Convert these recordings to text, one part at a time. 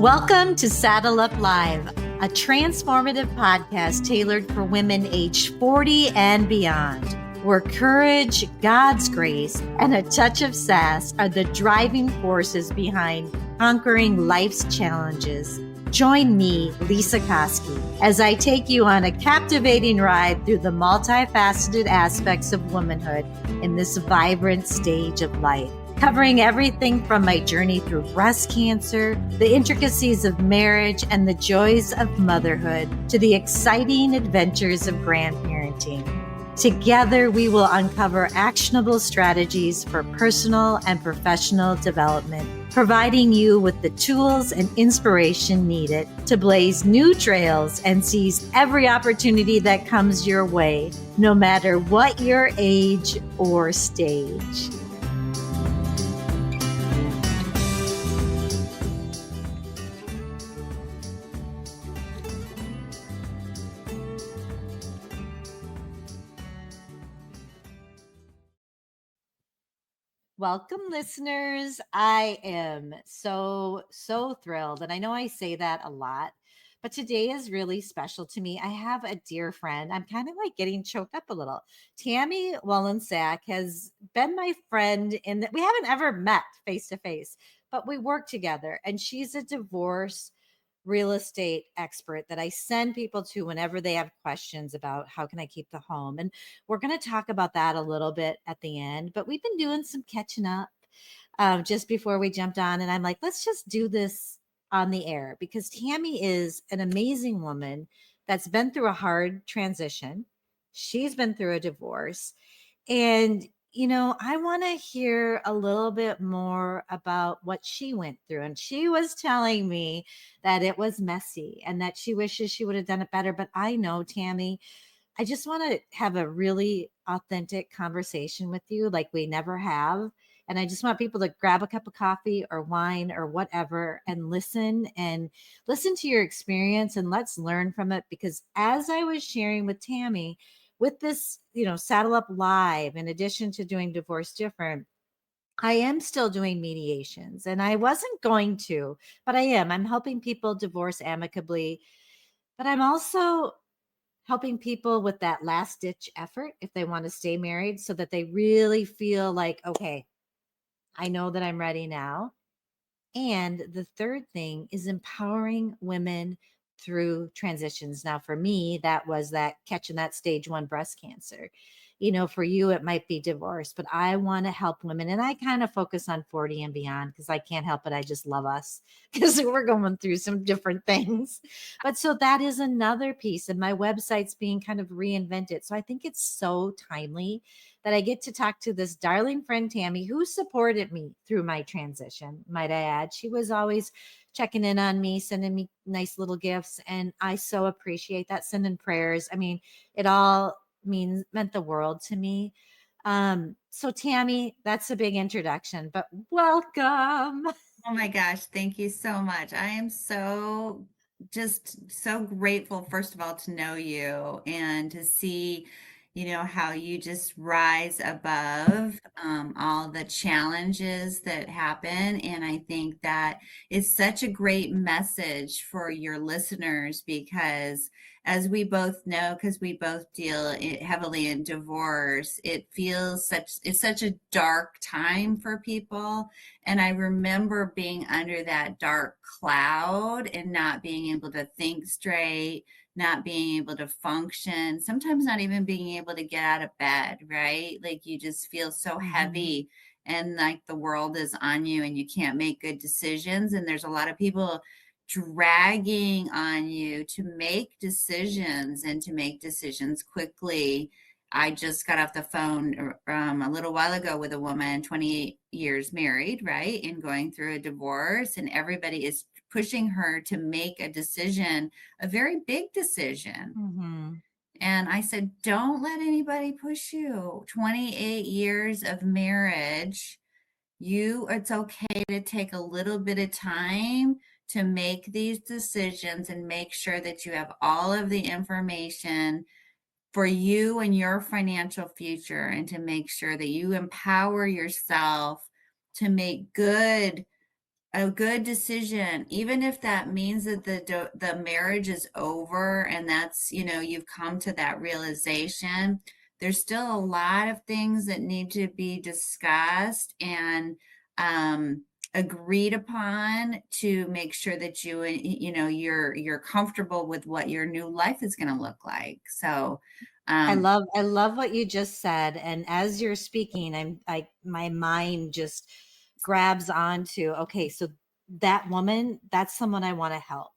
Welcome to Saddle Up Live, a transformative podcast tailored for women aged 40 and beyond, where courage, God's grace, and a touch of sass are the driving forces behind conquering life's challenges. Join me, Lisa Koski, as I take you on a captivating ride through the multifaceted aspects of womanhood in this vibrant stage of life, covering everything from my journey through breast cancer, the intricacies of marriage, and the joys of motherhood, to the exciting adventures of grandparenting. Together, we will uncover actionable strategies for personal and professional development, providing you with the tools and inspiration needed to blaze new trails and seize every opportunity that comes your way, no matter what your age or stage. Welcome, listeners. I am so thrilled. And I know I say that a lot, but today is really special to me. I have a dear friend. I'm kind of like getting choked up a little. Tami Wollensak has been my friend in that we haven't ever met face to face, but we work together. And she's a divorce real estate expert that I send people to whenever they have questions about how can I keep the home. And we're going to talk about that a little bit at the end, but we've been doing some catching up just before we jumped on. And I'm like, let's just do this on the air because Tami is an amazing woman that's been through a hard transition. She's been through a divorce. And I want to hear a little bit more about what she went through. And she was telling me that it was messy and that she wishes she would have done it better. But I know, Tami, I just want to have a really authentic conversation with you like we never have. And I just want people to grab a cup of coffee or wine or whatever and listen to your experience and let's learn from it. Because as I was sharing with Tami, with this, Saddle Up Live, in addition to doing Divorce Different, I am still doing mediations and I wasn't going to, but I am. I'm helping people divorce amicably, but I'm also helping people with that last ditch effort if they want to stay married so that they really feel like, okay, I know that I'm ready now. And the third thing is empowering women through transitions. Now, for me, that was that catching that stage 1 breast cancer. For you, it might be divorce, but I want to help women. And I kind of focus on 40 and beyond because I can't help it. I just love us because we're going through some different things. But so that is another piece. And my website's being kind of reinvented. So I think it's so timely that I get to talk to this darling friend, Tami, who supported me through my transition, might I add. She was always checking in on me, sending me nice little gifts. And I so appreciate that, sending prayers. I mean, it all meant the world to me. So Tami, that's a big introduction, but welcome. Oh my gosh, thank you so much. I am just so grateful, first of all, to know you and to see, how you just rise above all the challenges that happen. And I think that it's such a great message for your listeners because as we both know, because we both deal heavily in divorce, it's such a dark time for people. And I remember being under that dark cloud and not being able to think straight, not being able to function, sometimes not even being able to get out of bed, right? Like you just feel so heavy and like the world is on you and you can't make good decisions. And there's a lot of people dragging on you to make decisions and to make decisions quickly. I just got off the phone a little while ago with a woman, 28 years married, right? And going through a divorce, and everybody is pushing her to make a decision, a very big decision. Mm-hmm. And I said, don't let anybody push you. 28 years of marriage, it's okay to take a little bit of time to make these decisions and make sure that you have all of the information for you and your financial future, and to make sure that you empower yourself to make good a good decision, even if that means that the marriage is over and that's, you've come to that realization, there's still a lot of things that need to be discussed and um, agreed upon to make sure that you're comfortable with what your new life is going to look like. So, um, I love what you just said, and as you're speaking, my mind just grabs onto, okay, so that woman, that's someone I want to help.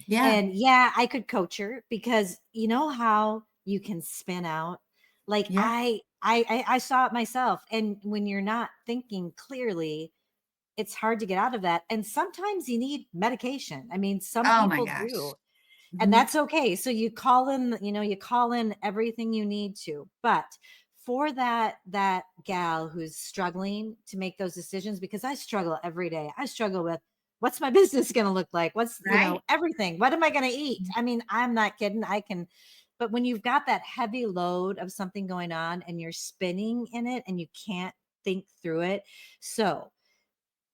yeah, And yeah, I could coach her because you know how you can spin out. Like yeah. I saw it myself, and when you're not thinking clearly, it's hard to get out of that. And sometimes you need medication. I mean, some Oh my people gosh. do, and Mhm. that's okay. So you call in, you call in everything you need to. But for that gal who's struggling to make those decisions, because I struggle every day. I struggle with what's my business going to look like? What's, Right. everything. What am I going to eat? I mean, I'm not kidding. I can, but when you've got that heavy load of something going on and you're spinning in it and you can't think through it. So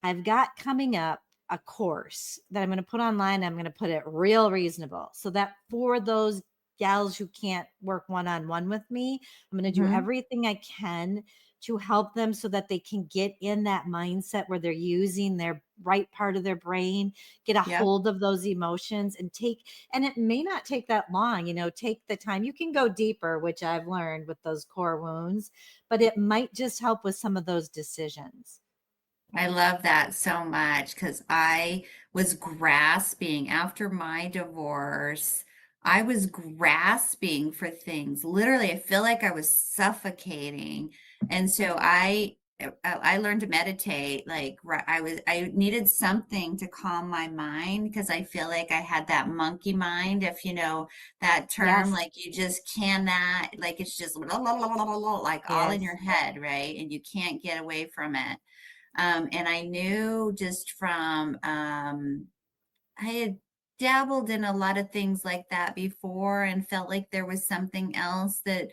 I've got coming up a course that I'm going to put online. I'm going to put it real reasonable so that for those gals who can't work one on one with me, I'm going to do Mhm. everything I can to help them so that they can get in that mindset where they're using their right part of their brain, get a Yep. hold of those emotions and and it may not take that long, take the time. You can go deeper, which I've learned with those core wounds, but it might just help with some of those decisions. I love that so much because I was grasping after my divorce. I was grasping for things. Literally, I feel like I was suffocating. And so I learned to meditate. Like I needed something to calm my mind because I feel like I had that monkey mind, if you know that term, Yes. like you just cannot, like it's just like all in Yes. your head, right? And you can't get away from it. And I knew just from, I had dabbled in a lot of things like that before and felt like there was something else that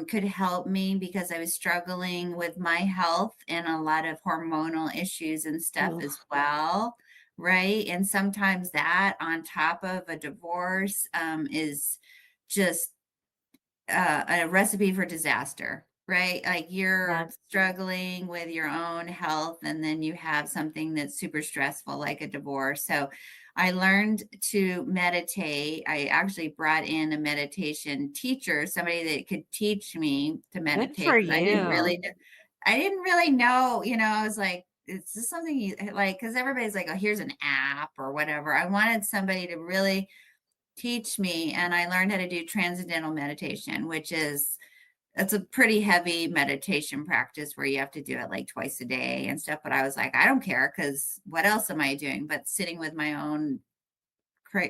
could help me because I was struggling with my health and a lot of hormonal issues and stuff Ugh, as well. Right. And sometimes that on top of a divorce is just a recipe for disaster, right? Like yeah. you're struggling with your own health, and then you have something that's super stressful, like a divorce. So I learned to meditate. I actually brought in a meditation teacher, somebody that could teach me to Good for meditate because you. I didn't really know, I was like, is this something you like? Because everybody's like, oh, here's an app or whatever. I wanted somebody to really teach me, and I learned how to do transcendental meditation, which is it's a pretty heavy meditation practice where you have to do it like twice a day and stuff. But I was like, I don't care because what else am I doing but sitting with my own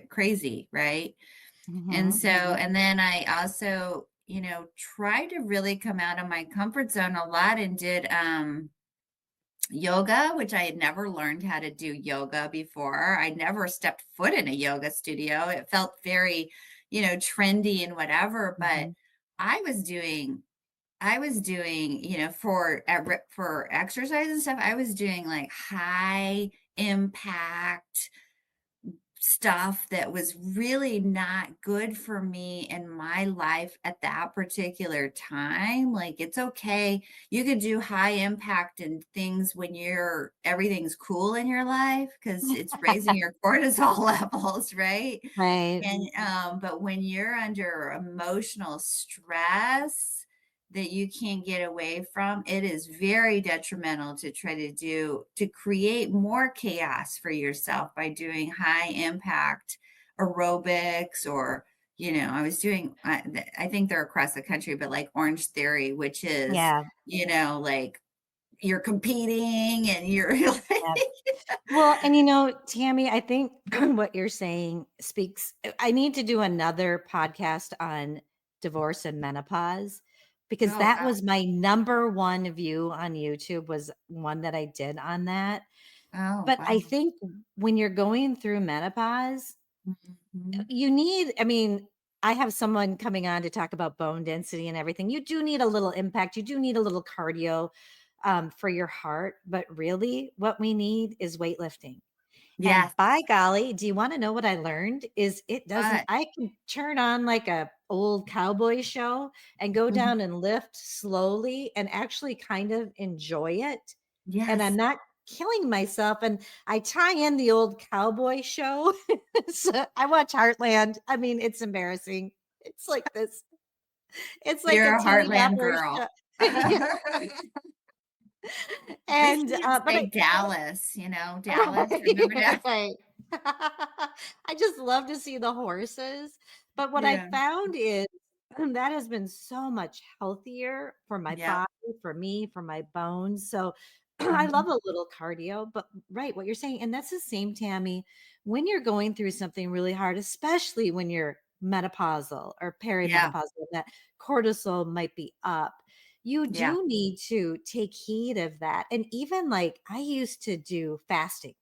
crazy, right? And Mhm. so, and then I also, tried to really come out of my comfort zone a lot and did yoga, which I had never learned how to do yoga before. I never stepped foot in a yoga studio. It felt very, trendy and whatever, but Mhm. I was doing for exercise and stuff, I was doing like high impact stuff that was really not good for me in my life at that particular time. Like it's okay. You could do high impact and things when everything's cool in your life because it's raising your cortisol levels, right? Right. And but when you're under emotional stress that you can't get away from, it is very detrimental to try to create more chaos for yourself by doing high impact aerobics or I think they're across the country, but like Orange Theory, which is, Yeah. like you're competing and you're Yeah. like, Well, and Tammy, I think what you're saying speaks. I need to do another podcast on divorce and menopause because oh that god, was my number one view on YouTube was one that I did on that. oh But I wow. think when you're going through menopause, Mhm. you need, I mean, I have someone coming on to talk about bone density and everything. You do need a little impact. You do need a little cardio. for your heart, but really what we need is weightlifting. And Yes. by golly, do you want to know what I learned? Is it doesn't, But I can turn on like a old cowboy show and go mhm. down and lift slowly and actually kind of enjoy it. And I'm Yes. not killing myself. And I tie in the old cowboy show. So I watch Heartland. I mean, it's embarrassing. It's like this. It's like a You're a teeny Heartland bopper show. girl. Yeah. At least And you didn't but say I Dallas, Dallas, remember right, that? right. I just love to see the horses, but what I Yeah. found is that has been so much healthier for my Yep. body, for me, for my bones, so I love Mhm. a little cardio, but right, what you're saying, and that's the same, Tammy, when you're going through something really hard, especially when you're menopausal or Yeah. perimenopausal, that cortisol might be up, you Yeah. do need to take heed of that. And even like I used to do fasting.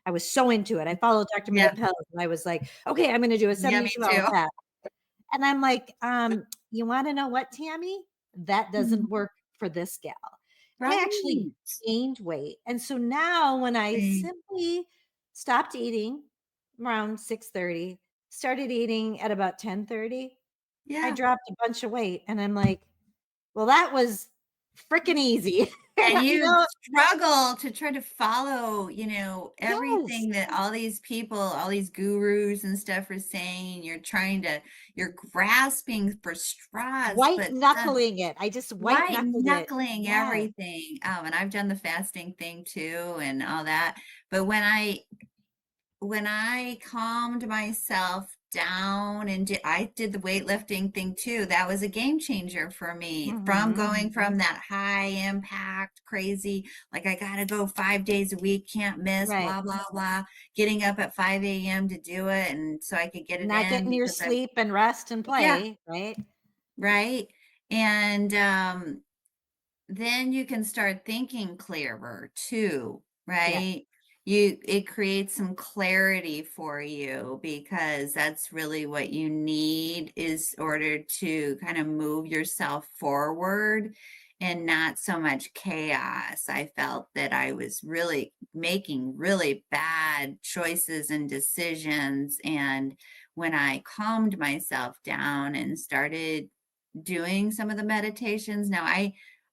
I was so into it. I followed Dr. Mia Yeah. Pills and I was like, okay, I'm going to do a Yeah, me 72-hour too. fast. And I'm like, you want to know what, Tammy? That doesn't Mhm. work for this gal. I actually Right. gained weight. And so now when I See. simply stopped eating around 6:30, started eating at about 10:30, I Yeah. dropped a bunch of weight and I'm like, well, that was freaking easy. And You you know? struggle to try to follow, Yes. everything that all these people, all these gurus and stuff are saying. You're grasping for straws, White but knuckling it. I just white white knuckled it. knuckling Yes. everything. And I've done the fasting thing too and all that. But when I calmed myself down and I did the weightlifting thing too, that was a game changer for me. From Mhm. going from that high impact, crazy, like I gotta go 5 days a week, can't miss, Right. blah, blah, blah, getting up at 5 a.m. to do it. And so I could get it Not in getting your because I, sleep and rest and yeah, play, right? right. And then you can start thinking clearer too, Yes. right? It creates some clarity for you because that's really what you need is order to kind of move yourself forward and not so much chaos. I felt that I was really making really bad choices and decisions, and when I calmed myself down and started doing some of the meditations. Now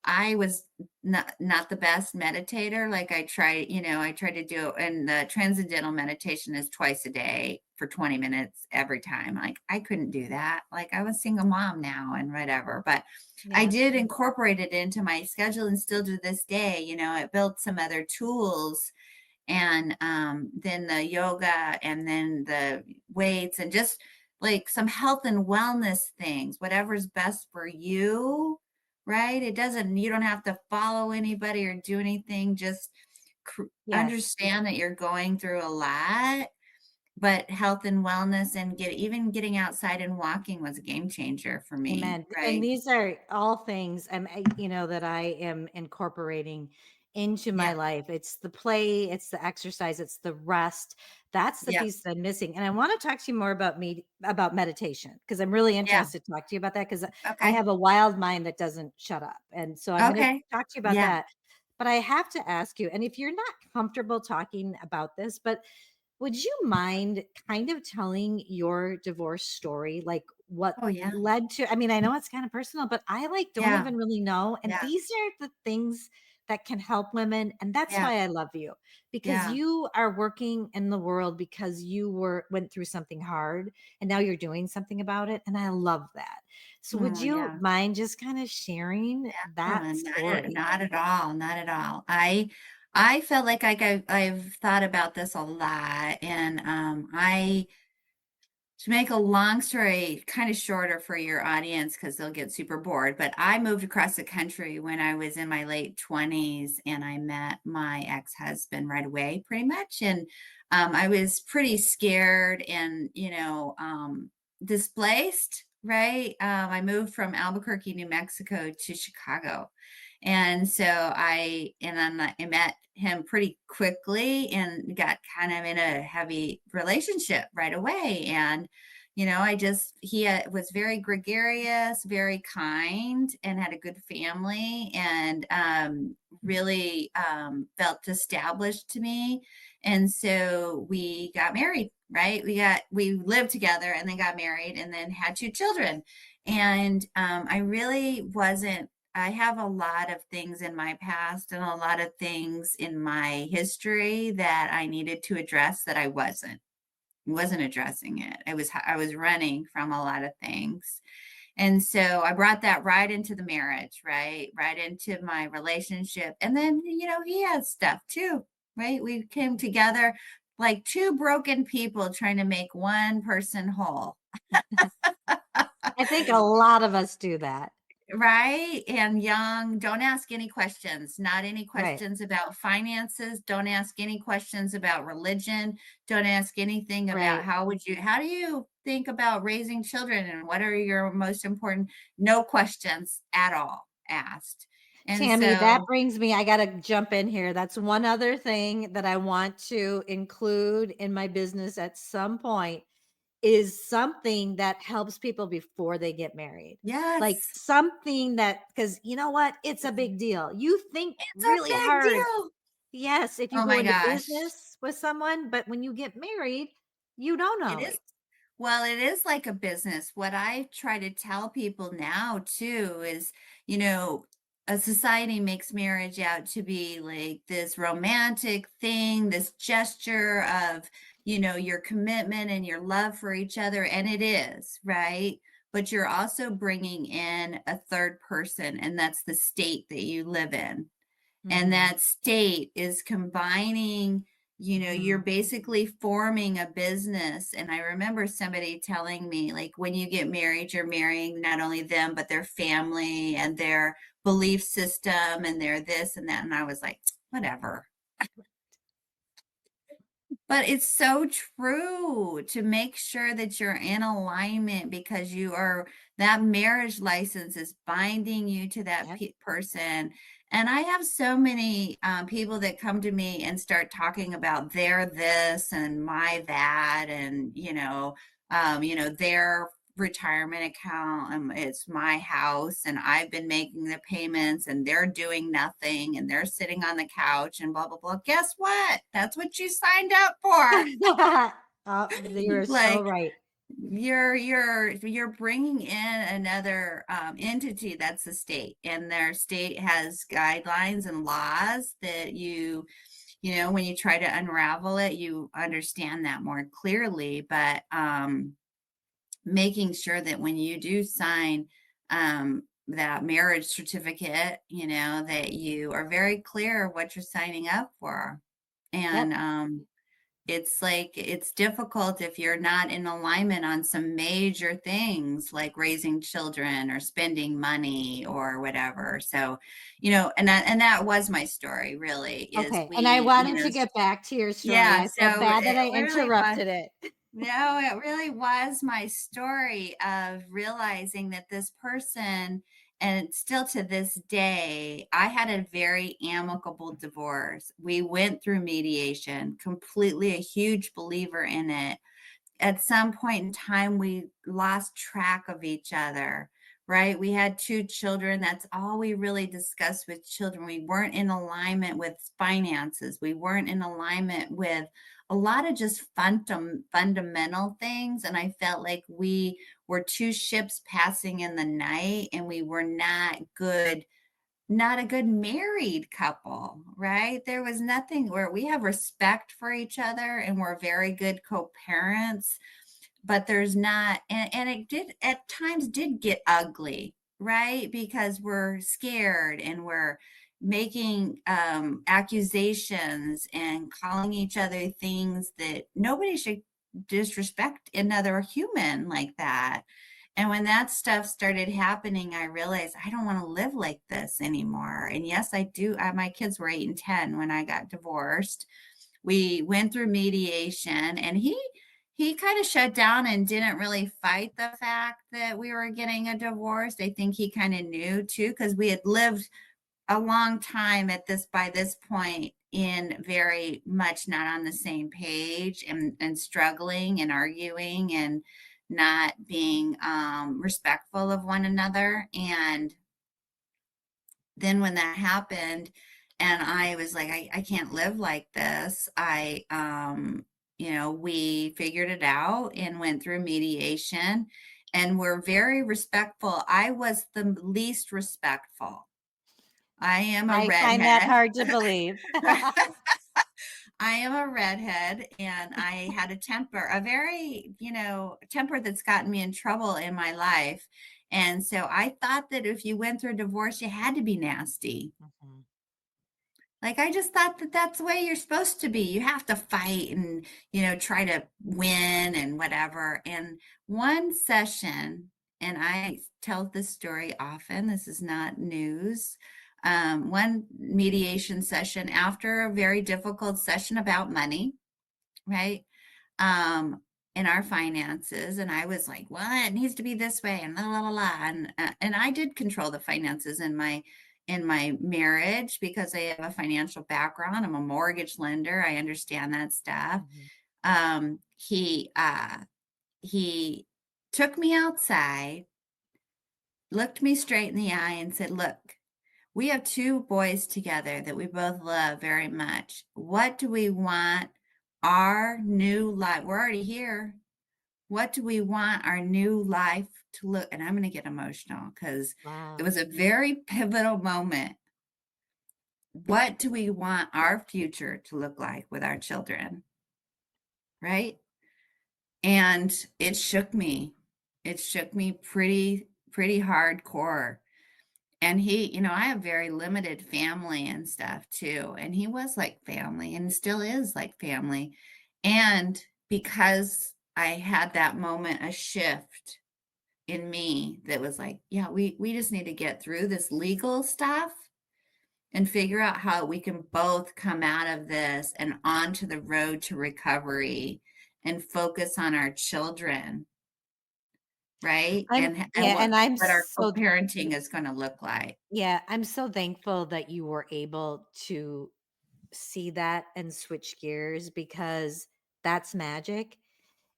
I was not the best meditator. Like I try to do, and the transcendental meditation is twice a day for 20 minutes every time. Like I couldn't do that. Like I was single mom now and whatever, but I Yes. did incorporate it into my schedule and still to this day, it built some other tools and then the yoga and then the weights and just like some health and wellness things, whatever's best for you, right? You don't have to follow anybody or do anything, just Yes. understand that you're going through a lot, but health and wellness and even getting outside and walking was a game changer for me, Amen. And right? these are all things that I am incorporating into my Yeah, life. It's the play, it's the exercise, it's the rest. That's the yeah, piece that I'm missing. And I want to talk to you more about about meditation because I'm really yeah. interested to talk to you about that because I Okay, have a wild mind that doesn't shut up. And so I'm going to okay, talk to you about yeah. that. But I have to ask you, and if you're not comfortable talking about this, but would you mind kind of telling your divorce story? Like what Oh yeah, led to, I mean, I know it's kind of personal, but I like don't yeah, even really know. And yeah, these are the things that can help women. And that's yeah, why I love you because yeah. you are working in the world because you went through something hard and now you're doing something about it. And I love that. So would Oh, you yeah. mind just kind of sharing Oh, that story? not at all, not at all. I felt like I've thought about this a lot, and I to make a long story kind of shorter for your audience because they'll get super bored, but I moved across the country when I was in my late 20s and I met my ex-husband right away, pretty much. And I was pretty scared and, displaced, right? I moved from Albuquerque, New Mexico to Chicago. And so I met him pretty quickly and got kind of in a heavy relationship right away. And was very gregarious, very kind, and had a good family, and really felt established to me. And so we got married, right? We lived together and then got married and then had two children. And I really wasn't, I have a lot of things in my past and a lot of things in my history that I needed to address that I wasn't addressing it. I was running from a lot of things. And so I brought that right into the marriage, right? Right into my relationship. And then, he has stuff too, right? We came together like two broken people trying to make one person whole. I think a lot of us do that. Right? And young, don't ask any questions, not any Right. questions about finances, don't ask any questions about religion, don't ask anything about Right. how do you think about raising children and what are your most important, no questions at all asked. And Tammy, that so, brings me, I gotta jump in here. That's one other thing that I want to include in my business at some point is something that helps people before they get married. Like yes, something that, because you know what? It's a big deal. You think it's a really big hard. deal. Yes, if you Oh go my into gosh. business with someone, but when you get married, you don't It is always. Well, it is like a business. What I try to tell people now too is, you know, a society makes marriage out to be like this romantic thing, this gesture of, your commitment and your love for each other. And it is, right? But you're also bringing in a third person, and that's the state that you live in. And Mhm, that state is combining, you're mhm. basically forming a business. And I remember somebody telling me, like, when you get married, you're marrying not only them, but their family and their belief system and their this and that. And I was like, whatever. But it's so true to make sure that you're in alignment because that marriage license is binding you to that Yep. person. And I have so many people that come to me and start talking about their this and my that, and their retirement account. It's my house, and I've been making the payments, and they're doing nothing, and they're sitting on the couch, and blah blah blah. Guess what? That's what you signed up for. You're so Like, right. you're bringing in another entity that's the state, and their state has guidelines and laws that when you try to unravel it, you understand that more clearly. But making sure that when you do sign that marriage certificate, that you are very clear what you're signing up for. Yep. And it's like it's difficult if you're not in alignment on some major things like raising children or spending money or whatever. So, and that was my story really is Okay, and I wanted to s- get back to your story. yeah, I feel so bad that I it really was. interrupted it. No, it really was my story of realizing that this person, and still to this day, I had a very amicable divorce. We went through mediation, completely a huge believer in it. At some point in time, we lost track of each other, right? We had two children. That's all we really discussed with children. We weren't in alignment with finances. We weren't in alignment with a lot of just fundamental things. And I felt like we were two ships passing in the night, and we were not a good married couple, right? There was nothing where we have respect for each other and we're very good co-parents, but there's not, and it did at times did get ugly, right? Because we're scared and we're making accusations and calling each other things that nobody should disrespect another human like that. And when that stuff started happening, I realized I don't want to live like this anymore. And yes, I do. My kids were 8 and 10 when I got divorced. We went through mediation, and he kind of shut down and didn't really fight the fact that we were getting a divorce. I think he kind of knew too, because we had lived a long time by this point in very much not on the same page, and struggling and arguing, and not being respectful of one another. And then when that happened, and I was like, I can't live like this. We figured it out and went through mediation and we're very respectful. I was the least respectful. I am a I find that redhead. hard to believe. I am a redhead and I had a temper, a very, temper that's gotten me in trouble in my life. And so I thought that if you went through a divorce, you had to be nasty. Mhm, Like, I just thought that that's the way you're supposed to be. You have to fight and, try to win and whatever. And one session, and I tell this story often, this is not news. One mediation session after a very difficult session about money, right? um in our finances, and I was like, well, it needs to be this way and la la la la, and I did control the finances in my marriage because I have a financial background. I'm a mortgage lender. I understand that stuff. mhm. He took me outside, looked me straight in the eye and said, look, we have two boys together that we both love very much. What do we want our new life? We're already here. What do we want our new life to look? And I'm going to get emotional because it Wow. was a very pivotal moment. What do we want our future to look like with our children? Right? And it shook me. It shook me pretty hardcore. And I have very limited family and stuff too. And he was like family and still is like family. And because I had that moment, a shift in me that was like, yeah, we just need to get through this legal stuff and figure out how we can both come out of this and onto the road to recovery and focus on our children, right? I'm And yeah, and I'm what our so co-parenting is going to look like. yeah, I'm so thankful that you were able to see that and switch gears because that's magic.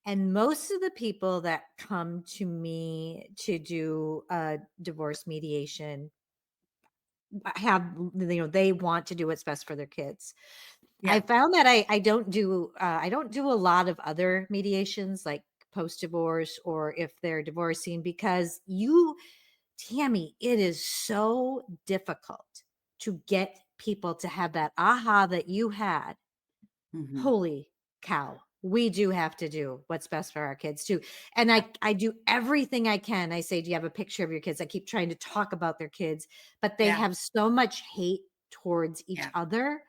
And most of the people that come to me to do a divorce mediation have, they want to do what's best for their kids. I Yeah. found that I don't do a lot of other mediations like post divorce or if they're divorcing because Tammy, it is so difficult to get people to have that aha that you had. Hmm. Holy cow. We do have to do what's best for our kids too. And Yeah. I do everything I can. I say, "Do you have a picture of your kids?" I keep trying to talk about their kids, but they Yeah. have so much hate towards each Yeah. other.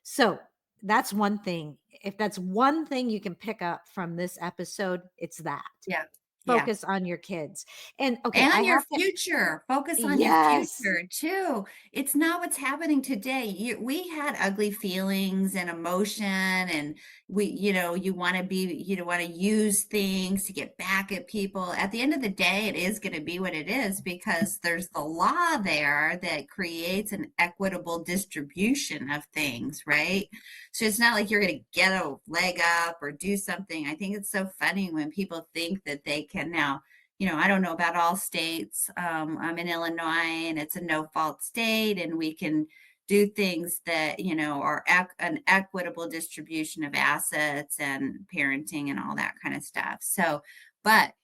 So, that's one thing. If that's one thing you can pick up from this episode, it's that. Yeah. Yeah. Focus on your kids. And okay, I And your have to future. Focus on your Yes. future too. It's not what's happening today. We had ugly feelings and emotion, and you want to want to use things to get back at people. At the end of the day, it is going to be what it is because there's the law there that creates an equitable distribution of things, right? So it's not like you're going to get a leg up or do something. I think it's so funny when people think that they can now. I don't know about all states. I'm in Illinois and it's a no fault state, and we can do things that, are an equitable distribution of assets and parenting and all that kind of stuff. So, but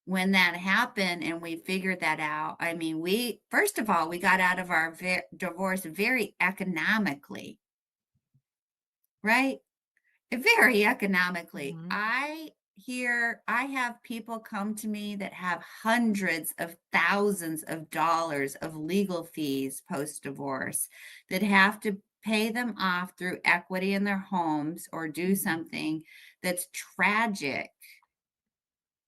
when that happened and we figured that out, I mean, first of all, we got out of our divorce very economically, right? Very economically. Mhm. I have people come to me that have hundreds of thousands of dollars of legal fees post divorce that have to pay them off through equity in their homes or do something that's tragic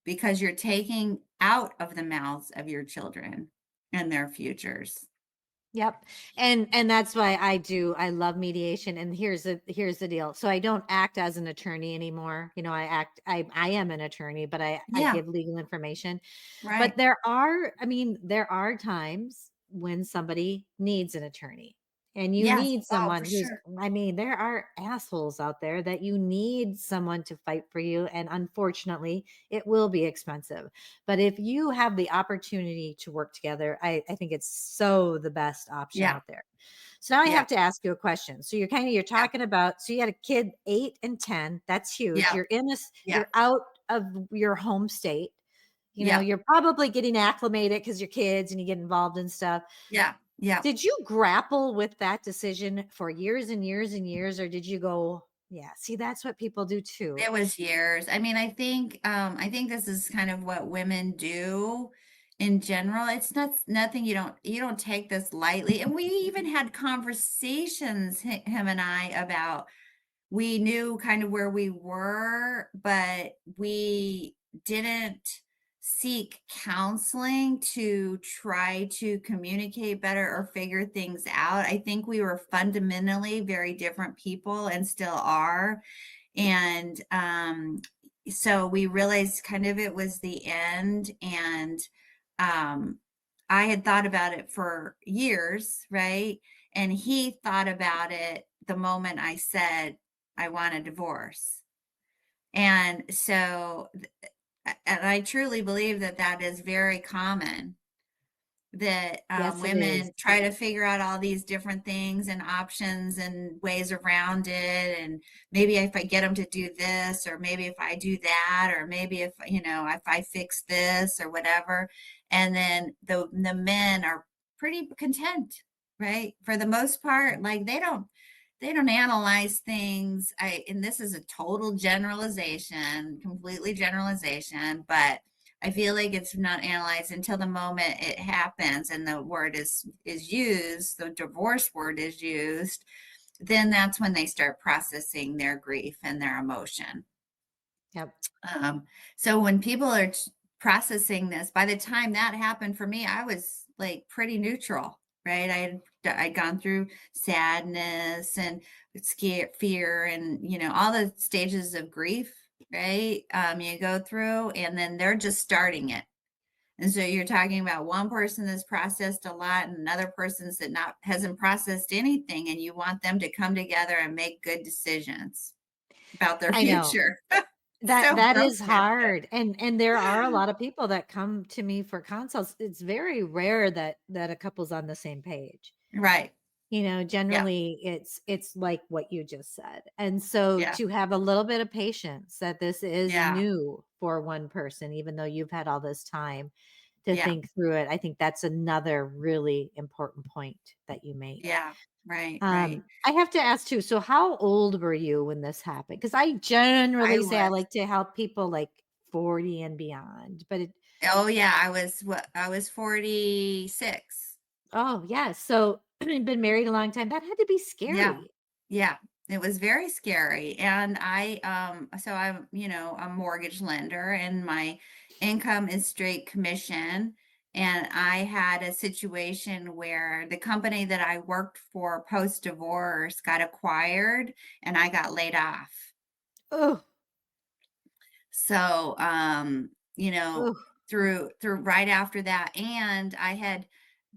because you're taking out of the mouths of your children and their futures. Yep. And that's why I love mediation, and here's the deal. So I don't act as an attorney anymore. I am an attorney, but I Yeah, give legal information. But right. there are times when somebody needs an attorney. And you Yes. need Oh, for someone who's, sure. I mean, there are assholes out there that you need someone to fight for you. And unfortunately, it will be expensive. But if you have the opportunity to work together, I think it's so the best option Yeah. out there. So now I Yeah. have to ask you a question. So you're Yeah. talking about, so you had a kid 8 and 10. That's huge. Yeah. You're in this, Yeah. you're out of your home state. Yeah. You're probably getting acclimated because you're kids and you get involved in stuff. Yeah. Yeah. Did you grapple with that decision for years and years and years, or did you go, yeah, see, that's what people do too? It was years. I mean, I think this is kind of what women do in general. It's not nothing you don't take this lightly. And we even had conversations, him and I, about we knew kind of where we were, but we didn't seek counseling to try to communicate better or figure things out. I think we were fundamentally very different people and still are. And so we realized kind of it was the end. And um, I had thought about it for years, right? And he thought about it the moment I said, I want a divorce. And so, and I truly believe that that is very common, that Yes, it is. women try to figure out all these different things and options and ways around it. And maybe if I get them to do this, or maybe if I do that, or maybe if, if I fix this or whatever. And then the men are pretty content, right? For the most part, like they don't analyze things. And this is a total generalization, completely generalization, but I feel like it's not analyzed until the moment it happens and the word is used, the divorce word is used, then that's when they start processing their grief and their emotion. Yep. Um, so when people are processing this, by the time that happened for me, I was like pretty neutral, right? I'd gone through sadness and fear, and all the stages of grief, right? You go through, and then they're just starting it. And so you're talking about one person that's processed a lot and another person's that not hasn't processed anything, and you want them to come together and make good decisions about their I know future. that So that is broken. hard. And there are a lot of people that come to me for consults. It's very rare that a couple's on the same page. Right. Yeah. Generally it's like what you just said. And so Yeah. to have a little bit of patience that this is Yeah. new for one person, even though you've had all this time to Yeah. think through it, I think that's another really important point that you make. Yeah. Right. Right. I have to ask too, so how old were you when this happened? Because I I generally say I was. like to help people like 40 and beyond, but Oh yeah, I was 46. oh yeah, so you've been married a long time. That had to be Yeah. scary. Yeah. It was very scary. And so I'm, a mortgage lender, and my income is straight commission. And I had a situation where the company that I worked for post divorce got acquired and I got laid off. Oh, So, oh. through right after that, and I had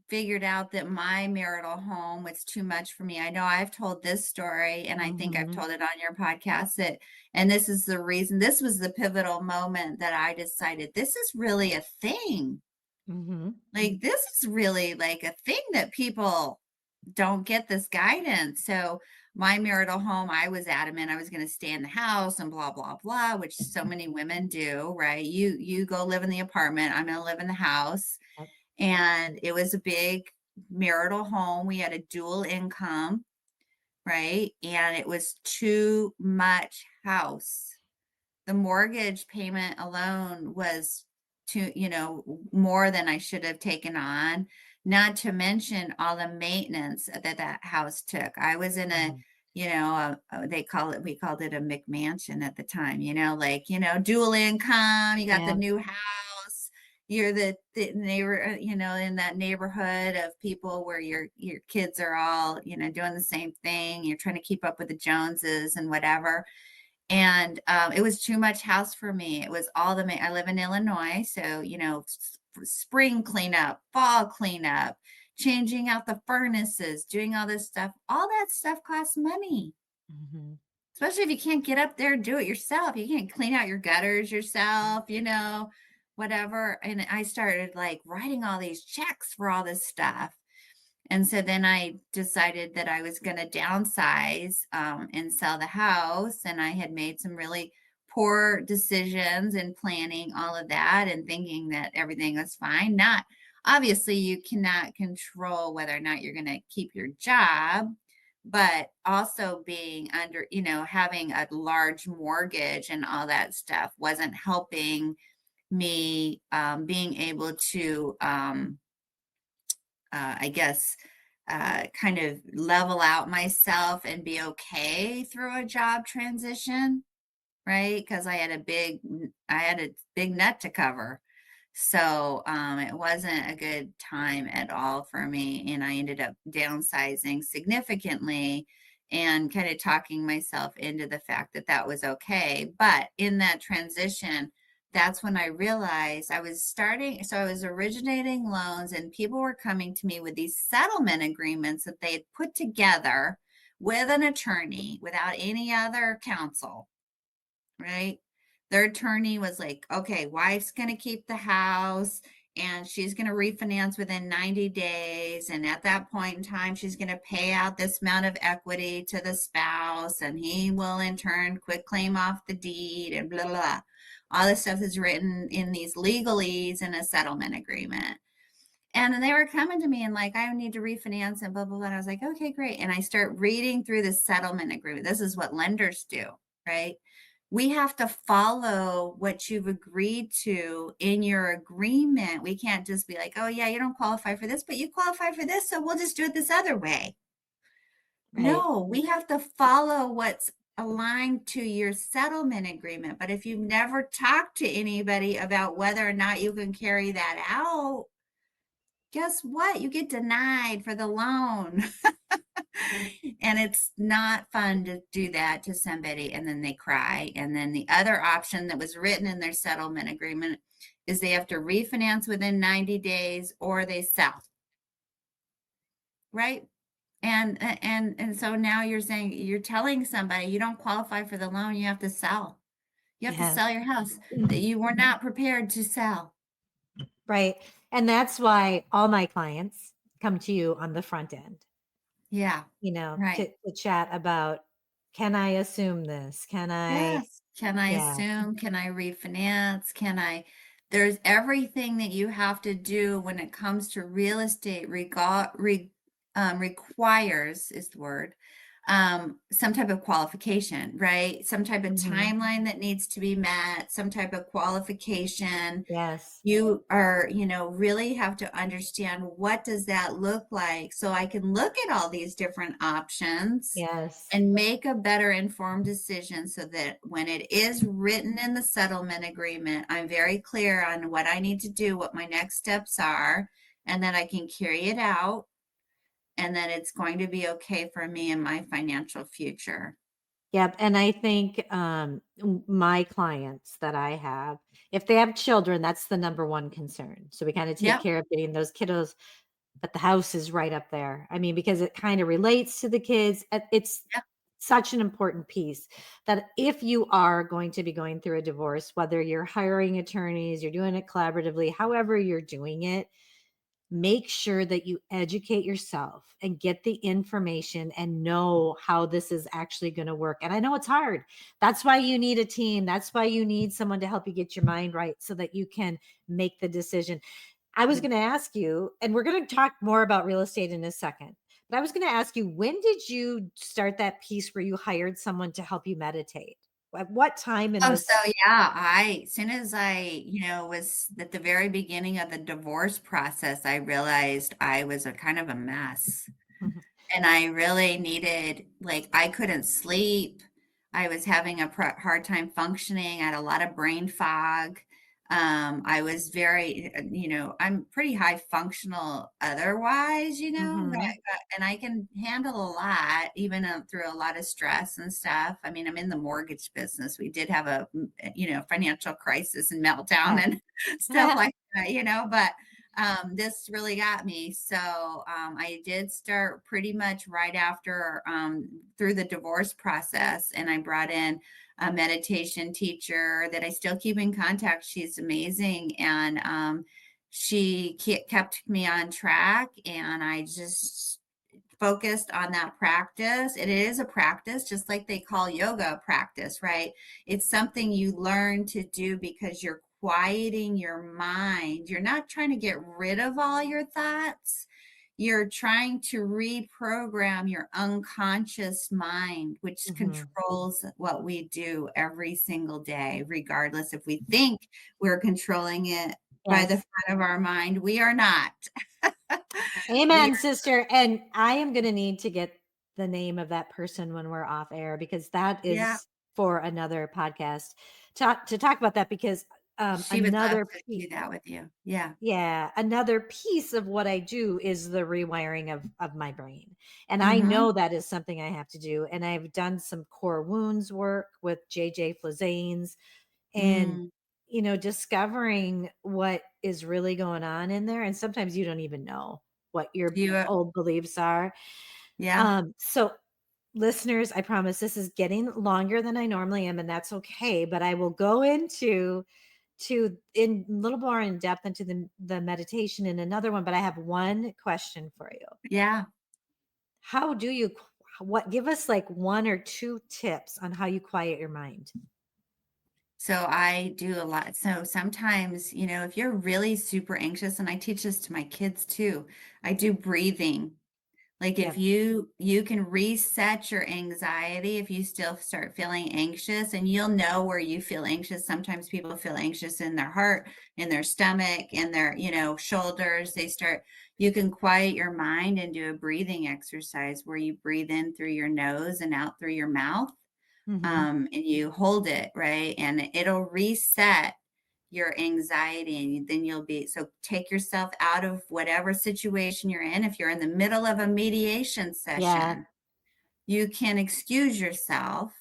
figured out that my marital home was too much for me. I know I've told this story, and I think I've Mhm. told it on your podcast, and this is the reason, this was the pivotal moment that I decided this is really a thing. Mhm. Like, this is really like a thing that people don't get this guidance. So my marital home, I was adamant I was going to stay in the house and blah blah blah, which so many women do, right? You go live in the apartment, I'm going to live in the house. Yep. And it was a big marital home. We had a dual income, right? And it was too much house. The mortgage payment alone was too, more than I should have taken on, not to mention all the maintenance that that house took. I was in a, Mhm. we called it a McMansion at the time, like, dual income, you got the Yeah. new house, you're the neighbor, in that neighborhood of people where your kids are all, doing the same thing. You're trying to keep up with the Joneses and whatever. And it was too much house for me. It was all I live in Illinois, so spring cleanup, fall cleanup, changing out the furnaces, doing all this stuff. All that stuff costs money, Mhm. especially if you can't get up there and do it yourself. You can't clean out your gutters yourself, whatever. And I started like writing all these checks for all this stuff. And so then I decided that I was going to downsize and sell the house. And I had made some really poor decisions and planning all of that and thinking that everything was fine. Not obviously, you cannot control whether or not you're going to keep your job, but also being under, having a large mortgage and all that stuff wasn't helping me being able to. I guess, kind of level out myself and be okay through a job transition, right? Because I had a big nut to cover. So it wasn't a good time at all for me. And I ended up downsizing significantly and kind of talking myself into the fact that that was okay. But in that transition, that's when I realized so I was originating loans and people were coming to me with these settlement agreements that they had put together with an attorney without any other counsel, right? Their attorney was like, okay, wife's going to keep the house and she's going to refinance within 90 days. And at that point in time, she's going to pay out this amount of equity to the spouse and he will in turn quit claim off the deed and blah, blah, blah. All this stuff is written in these legalese in a settlement agreement. And then they were coming to me and like, I need to refinance and blah, blah, blah. And I was like, okay, great. And I start reading through the settlement agreement. This is what lenders do, right? We have to follow what you've agreed to in your agreement. We can't just be like, oh, yeah, you don't qualify for this, but you qualify for this. So we'll just do it this other way. Right. No, we have to follow what's aligned to your settlement agreement. But if you've never talked to anybody about whether or not you can carry that out, guess what? You get denied for the loan. And it's not fun to do that to somebody and then they cry. And then the other option that was written in their settlement agreement is they have to refinance within 90 days or they sell, right? And so now you're telling somebody you don't qualify for the loan, you have to sell. You have to Yeah. sell your house that you were not prepared to sell. Right. And that's why all my clients come to you on the front end, Yeah, right. to chat about, can I assume this? Can I, Yes. Can I yeah. assume? Can I refinance? There's everything that you have to do when it comes to real estate requires is the word, some type of qualification, right? Some type of Mhm. timeline that needs to be met, some type of qualification. Yes. You are, really have to understand what does that look like so I can look at all these different options Yes. and make a better informed decision so that when it is written in the settlement agreement, I'm very clear on what I need to do, what my next steps are, and that I can carry it out and that it's going to be okay for me and my financial future. Yep. And I think my clients that I have, if they have children, that's the number one concern. So we kind of take Yep. care of getting those kiddos, but the house is right up there. I mean, because it kind of relates to the kids. It's Yep. such an important piece that if you are going to be going through a divorce, whether you're hiring attorneys, you're doing it collaboratively, however you're doing it, make sure that you educate yourself and get the information and know how this is actually going to work. And I know it's hard. That's why you need a team. That's why you need someone to help you get your mind right so that you can make the decision. I was going to ask you, and we're going to talk more about real estate in a second, but I was going to ask you, when did you start that piece where you hired someone to help you meditate? At what time in Oh, so this? yeah, as soon as I, was at the very beginning of the divorce process, I realized I was a kind of a mess. And I really needed, like, I couldn't sleep. I was having a hard time functioning. I had a lot of brain fog. I was very, I'm pretty high functional otherwise, Mhm. and I can handle a lot, even through a lot of stress and stuff. I mean, I'm in the mortgage business. We did have a, financial crisis and meltdown Yeah. and stuff like that, but this really got me. So I did start pretty much right after through the divorce process, and I brought in a meditation teacher that I still keep in contact. She's amazing, and she kept me on track, and I just focused on that practice. It is a practice, just like they call yoga a practice, right? It's something you learn to do because you're quieting your mind. You're not trying to get rid of all your thoughts. You're trying to reprogram your unconscious mind, which Hmm. controls what we do every single day, regardless if we think we're controlling it by the Yes. front of our mind. We are not. We Amen, sister. And I am going to need to get the name of that person when we're off air, because that Yeah, is for another podcast to talk about that, because she would love another to piece, do that with you. Yeah. yeah, another piece of what I do is the rewiring of my brain. And I Mhm. know that is something I have to do. And I've done some core wounds work with JJ Flazane's, and Mm. discovering what is really going on in there. And sometimes you don't even know what your You old beliefs are. yeah, So listeners, I promise this is getting longer than I normally am, and that's okay. But I will go into to in a little more in depth into the meditation in another one. But I have one question for you. yeah. How do you what give us like one or two tips on how you quiet your mind? So I do a lot. So sometimes, if you're really super anxious, and I teach this to my kids too, I do breathing. Like if Yep. you can reset your anxiety if you still start feeling anxious, and you'll know where you feel anxious. Sometimes people feel anxious in their heart, in their stomach, in their, shoulders. You can quiet your mind and do a breathing exercise where you breathe in through your nose and out through your mouth. Hmm. And you hold it, right? And it'll reset your anxiety, and then you'll be so take yourself out of whatever situation you're in. If you're in the middle of a mediation Yeah. session, you can excuse yourself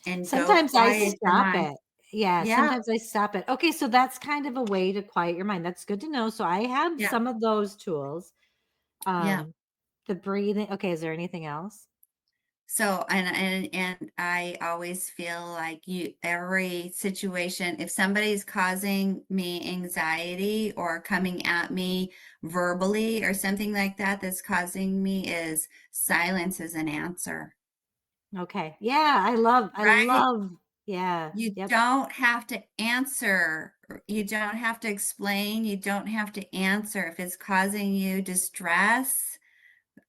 and go Sometimes I quiet your stop mind. it. Yeah, Yeah, sometimes I stop it. Okay, so that's kind of a way to quiet your mind. That's good to know. So I have yeah, some of those tools. yeah. Um, the breathing. Okay, is there anything else? So, and I always feel like every situation, if somebody's causing me anxiety or coming at me verbally or something like that, that's causing me, is silence is an answer, Okay. Yeah, I right? love, yeah. You Yep. don't have to answer. You don't have to explain. You don't have to answer. If it's causing you distress,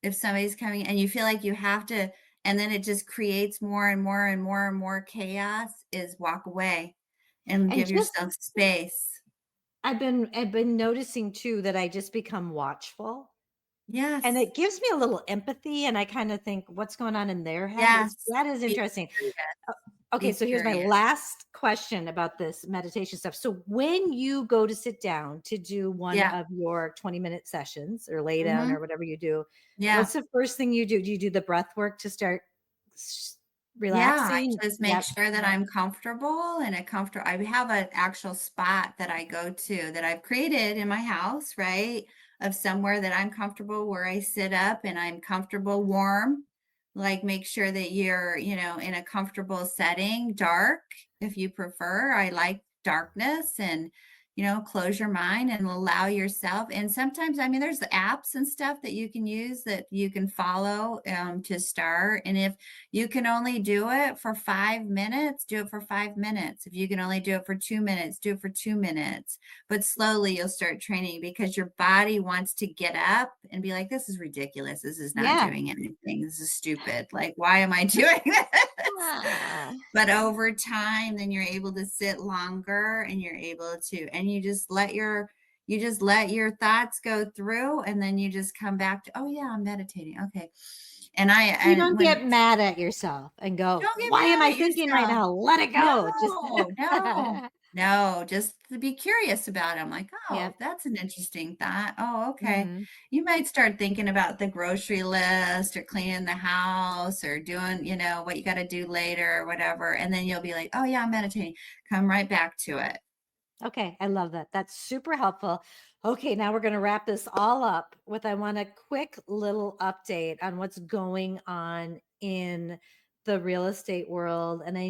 if somebody's coming and you feel like you have to, and then it just creates more and more and more and more chaos, is walk away and And give just yourself space. I've been noticing too that I just become watchful. And Yes. it gives me a little empathy, and I kind of think what's going on in their head. Yes. That is Be interesting. curious. Uh, Okay, Be so here's my curious. last question about this meditation stuff. So when you go to sit down to do one Yeah. of your 20-minute sessions or lay down Hmm. or whatever you do, Yeah. what's the first thing you do? Do you do the breath work to start s- Yeah, I relaxing? just make Yep. sure that Yep. I'm comfortable, and I have an actual spot that I go to that I've created in my house, right? Of somewhere that I'm comfortable, where I sit up and I'm comfortable, warm. Like make sure that you're, in a comfortable setting, dark if you prefer. I like darkness, and close your mind and allow yourself. And sometimes, I mean, there's apps and stuff that you can use that you can follow to start. And if you can only do it for 5 minutes, do it for 5 minutes. If you can only do it for 2 minutes, do it for 2 minutes. But slowly you'll start training, because your body wants to get up and be like, this is ridiculous. This is not Yeah. doing anything. This is stupid. Like, why am I doing this? Ah. But over time, then you're able to sit longer, and you're able to, and you just let your thoughts go through, and then you just come back to, oh yeah, I'm meditating. Okay. You And don't when get mad at yourself and go, don't get why am mad I at thinking right yourself. now? Let it go. Just No, no, no, just to be curious about it. I'm like, oh, Yep. that's an interesting thought. Oh, okay. Hmm. You might start thinking about the grocery list, or cleaning the house, or doing, what you got to do later or whatever. And then you'll be like, oh, yeah, I'm meditating. Come right back to it. Okay, I love that. That's super helpful. Okay, now we're going to wrap this all up with I want a quick little update on what's going on in the real estate world. And I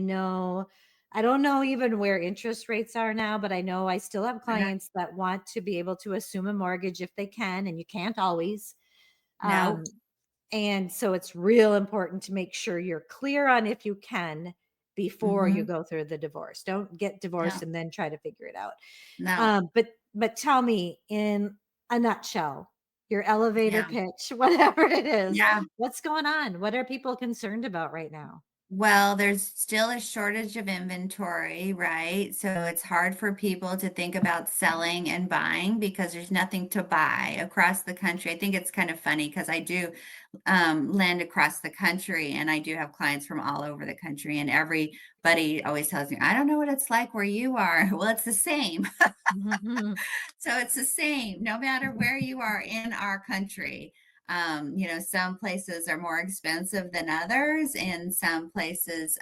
don't know even where interest rates are now, but I know I still have Okay. clients that want to be able to assume a mortgage if they can, and you can't always. No. Um, and so it's real important to make sure you're clear on if you can before you Hmm. go through the divorce. Don't get divorced No. and then try to figure it out. No. But tell me in a nutshell, your elevator Yeah. pitch, whatever it is, Yeah. what's going on? What are people concerned about right now? Well, there's still a shortage of inventory, right? So it's hard for people to think about selling and buying because there's nothing to buy across the country. I think it's kind of funny because I do land across the country and I do have clients from all over the country, and everybody always tells me, I don't know what it's like where you are. Well, it's the same. Mhm. So it's the same no matter where you are in our country. Some places are more expensive than others, and some places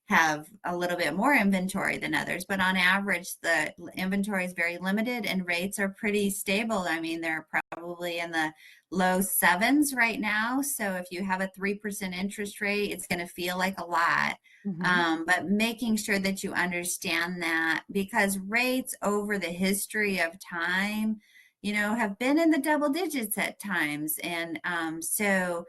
have a little bit more inventory than others. But on average, the inventory is very limited and rates are pretty stable. I mean, they're probably in the low sevens right now. So if you have a 3% interest rate, it's going to feel like a lot. Mhm. But making sure that you understand that, because rates over the history of time, have been in the double digits at times. And so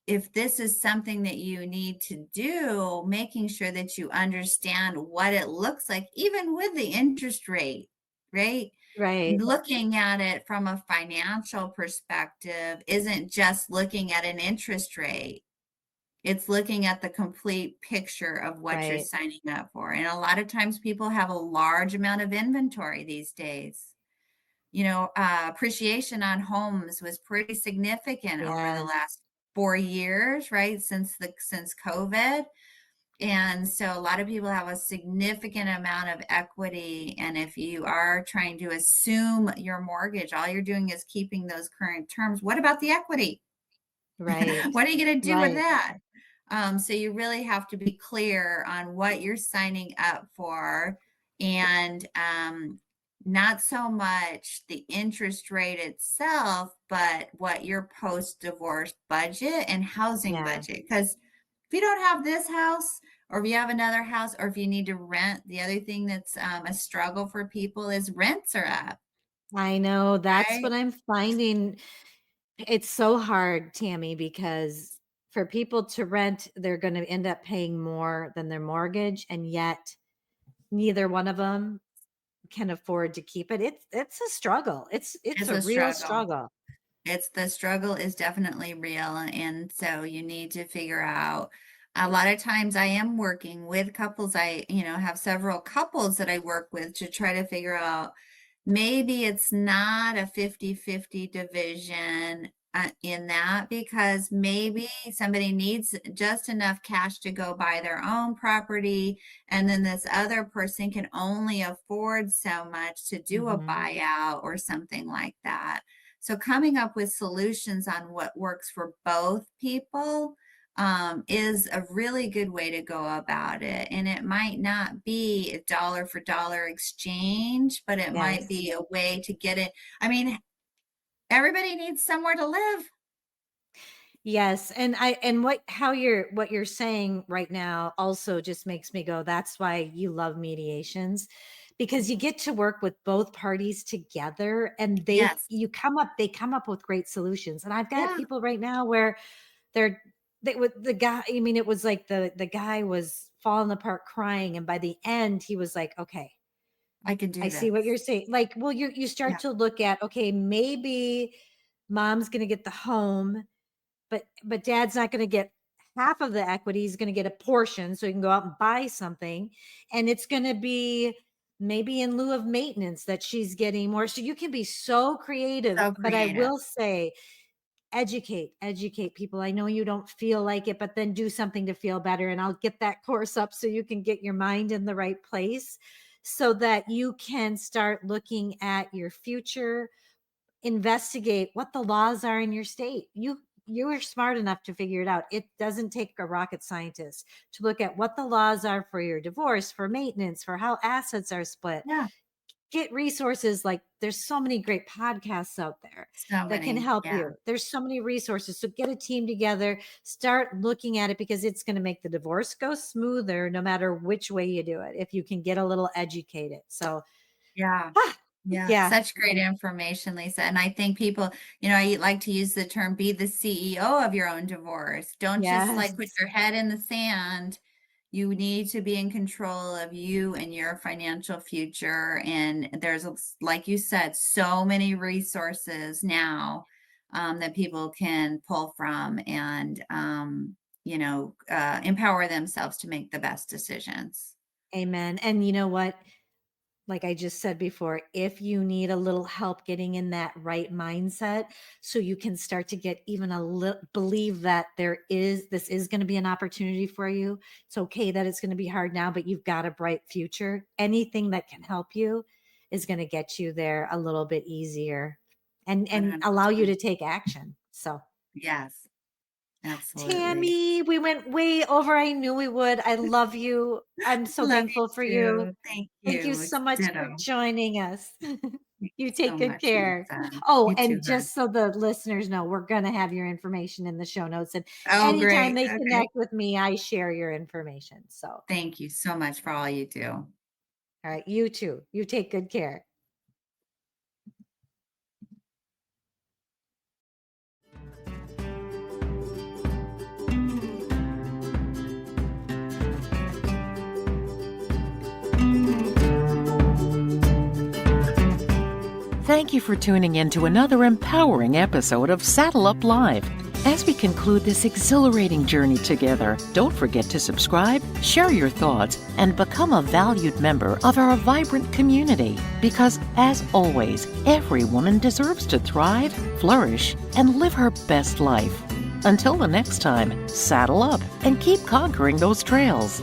if this is something that you need to do, making sure that you understand what it looks like, even with the interest rate, right? Right, Looking at it from a financial perspective isn't just looking at an interest rate. It's looking at the complete picture of what you're right. signing up for. And a lot of times people have a large amount of inventory these days. Appreciation on homes was pretty significant over the Yes, last 4 years, right? Since COVID. And so a lot of people have a significant amount of equity. And if you are trying to assume your mortgage, all you're doing is keeping those current terms. What about the equity? right, What are you going to do with right. that? So you really have to be clear on what you're signing up for, and not so much the interest rate itself, but what your post-divorce budget and housing Yeah, budget. Because if you don't have this house, or if you have another house, or if you need to rent, the other thing that's a struggle for people is rents are up, I know that's what right? I'm finding. It's so hard, Tammy, because for people to rent, they're going to end up paying more than their mortgage, and yet neither one of them can afford to keep it. It's a struggle. It's It's a a real struggle. struggle. It's the struggle is definitely real, and so you need to figure out. A lot of times I am working with couples. I have several couples that I work with to try to figure out, maybe it's not a 50-50 division in that, because maybe somebody needs just enough cash to go buy their own property, and then this other person can only afford so much to do a Mhm. buyout or something like that. So coming up with solutions on what works for both people is a really good way to go about it. And it might not be a dollar for dollar exchange, but it might Yes. be a way to get it. I mean, everybody needs somewhere to live. Yes, and what you're saying right now also just makes me go, that's why you love mediations, because you get to work with both parties together and Yes. they come up with great solutions. And I've got Yeah, people right now where they're they would the guy, I mean, it was like the guy was falling apart crying, and by the end he was like, okay, I can I do see what this. you're saying. Like, well, you start Yeah. to look at, okay, maybe mom's gonna get the home, but dad's not going to get half of the equity. He's going to get a portion so he can go out and buy something, and it's going to be maybe in lieu of maintenance that she's getting more. So you can be so creative, So but I creative. will say, educate people. I know you don't feel like it, but then do something to feel better, and I'll get that course up so you can get your mind in the right place so that you can start looking at your future. Investigate what the laws are in your state. You are smart enough to figure it out. It doesn't take a rocket scientist to look at what the laws are for your divorce, for maintenance, for how assets are split. Yeah. get resources. Like there's so many great podcasts out there So that can many. help Yeah. you. There's so many resources. So get a team together, start looking at it, because it's going to make the divorce go smoother no matter which way you do it, if you can get a little educated. So, Yeah. ah, Yeah, yeah, such great information, Lisa. And I think people, I like to use the term be the CEO of your own divorce. Don't just yes, like put your head in the sand. You need to be in control of you and your financial future. And there's, like you said, so many resources now that people can pull from and, empower themselves to make the best decisions. amen. And you know what? Like I just said before, if you need a little help getting in that right mindset, so you can start to get even a little, believe that this is going to be an opportunity for you. It's okay that it's going to be hard now, but you've got a bright future. Anything that can help you is going to get you there a little bit easier, and allow you 100%. to take action. So, Yes, absolutely. Tammy, we went way over. I knew we would. I love you. I'm so Love thankful for you you. too. Thank Thank you you. so much for Ditto. joining us. Thank You you take so good much, care. Lisa. Oh, You too, and hon. just so the listeners know, we're going to have your information in the show notes. And Oh, anytime great. they Okay. connect with me, I share your information. So, all Thank you so much for all you do. right, you too. You take good care. Thank you for tuning in to another empowering episode of Saddle Up Live. As we conclude this exhilarating journey together, don't forget to subscribe, share your thoughts, and become a valued member of our vibrant community. Because, as always, every woman deserves to thrive, flourish, and live her best life. Until the next time, saddle up and keep conquering those trails.